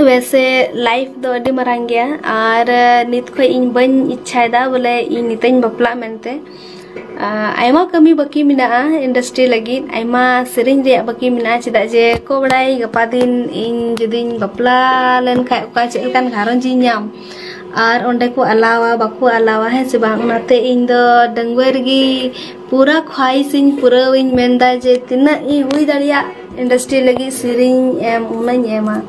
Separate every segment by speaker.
Speaker 1: वैसे लाइफ दो अडी मरांग गया और नित खो इन बन इच्छादा बोले इन नितन बपला मेनते आयमा कमी बाकी मिना इंडस्ट्री लगी आयमा सेरिंग रे बाकी मिना चेदा जे को बड़ाई गपा दिन इन जुदिन बपला लेन खा का चेलकान घारन जी नाम और ओंडे को अलावा बाको अलावा है से बांग नाते इन दो डंगवर गी पूरा ख्वाहिश इन पूरा इन मेंदा जे तिना इ हुई दरिया इंडस्ट्री लगी सेरिंग एम उनन एमा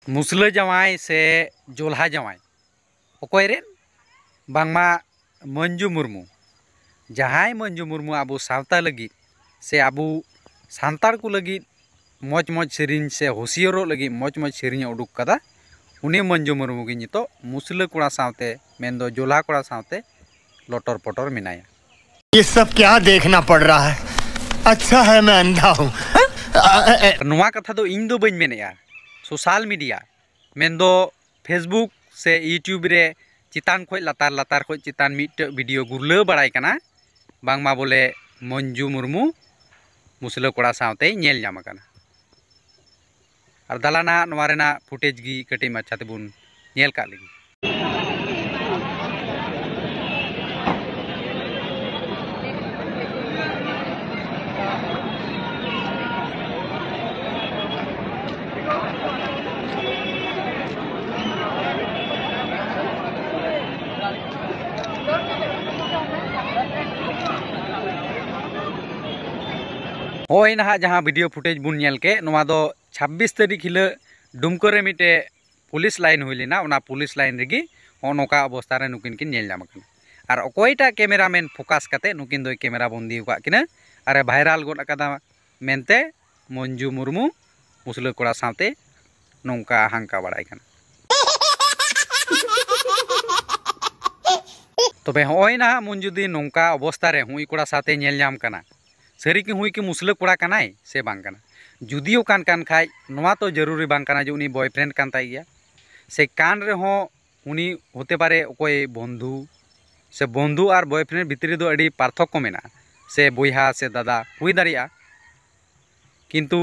Speaker 2: मुसला जवाई से जोल्हा जवाई अकोयरेन बांगमा मंजू मुर्मू जहाय मंजू मुर्मू आबू सावता लगी से आबू सांतार को लगी मौज मौज सेरिन से होशियारो लगी मौज मौज सेरिन उडुक कदा उनी मंजू मुर्मू की नितो मुसला कोड़ा सावते मेंदो जोल्हा कोड़ा सावते लोटर पोटर मिनाया।
Speaker 3: ये सब क्या देखना पड़ रहा है? अच्छा है मैं अंधा हूँ।
Speaker 2: नुआ कथा दो इन दो बन मेनेया सोशल मीडिया मेंदो फेसबुक से यूट्यूब रे चितान खोज लातार लातार खोज चितान मिट वीडियो गुरले बड़ाई कना बांगमा बोले मंजू मुर्मू मुसला कोड़ा सावते नेल जाम कना और दलाना नोवा रेना फुटेज गी कटी माछा तेबुन नेल का लगी। होय ना जहाँ वीडियो फुटेज बुन नेल के नोवा दो 26 तारीख हिल डुमकोरे मिटे पुलिस लाइन हुई लेना उना पुलिस लाइन रेगी नौका अवस्था रे नुकिन किन नेल जाम कना और अकोयटा कैमरामैन फोकस कते नुकिन दो कैमरा बंदी हुआ किना अरे भाइराल गोड अकादा मेनते मंजू मुर्मू मुसला कोड़ा सावते नौका हांका बड़ाई कना। तबे होय ना मंजू दी नौका अवस्था रे हुई कोड़ा साथे नेल जाम कना सरी की हुई कि मुसला कोड़ा कनाय से बांग कना जुदियो कान कान खाय नोवा तो जरूरी बांग कना जो उनी बॉयफ्रेंड कान ताई गया से कान रे हो उनी होते पारे कोई बंधु से बंधु और बॉयफ्रेंड भितरी दो अड़ी पार्थक्य मेना से बोहा से दादा हुई दाड़िया किंतु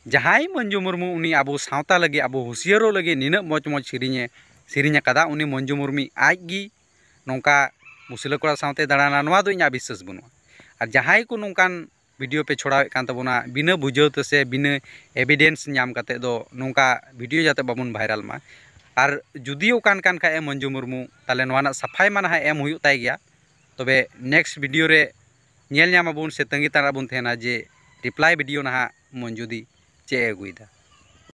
Speaker 2: जहाई मंजू मुर्मू उनी आबो सावता लगे आबो होशियारो लगे निना मौज मौज सिरिnya कदा उनी मंजू मुर्मी आजगी नौका मुसला कोड़ा सावते दाड़ाना नोवा दो इना विश्वास बनुआ और जहाई को नौकान वीडियो पे छोड़ा कान तबना बिना बुझावते से बिना एविडेंस नाम कते दो नौका वीडियो जाते बाबुन भाइराल मा और जुदियो कान कान खाए मंजू मुर्मू ताले नवाना सफाई माना है एम हुई ताई गया तबे नेक्स्ट वीडियो रे नेल नामाबुन से तंगी तारा बुन थेना जे रिप्लाई वीडियो ना मंजू दी चे अगुईदा।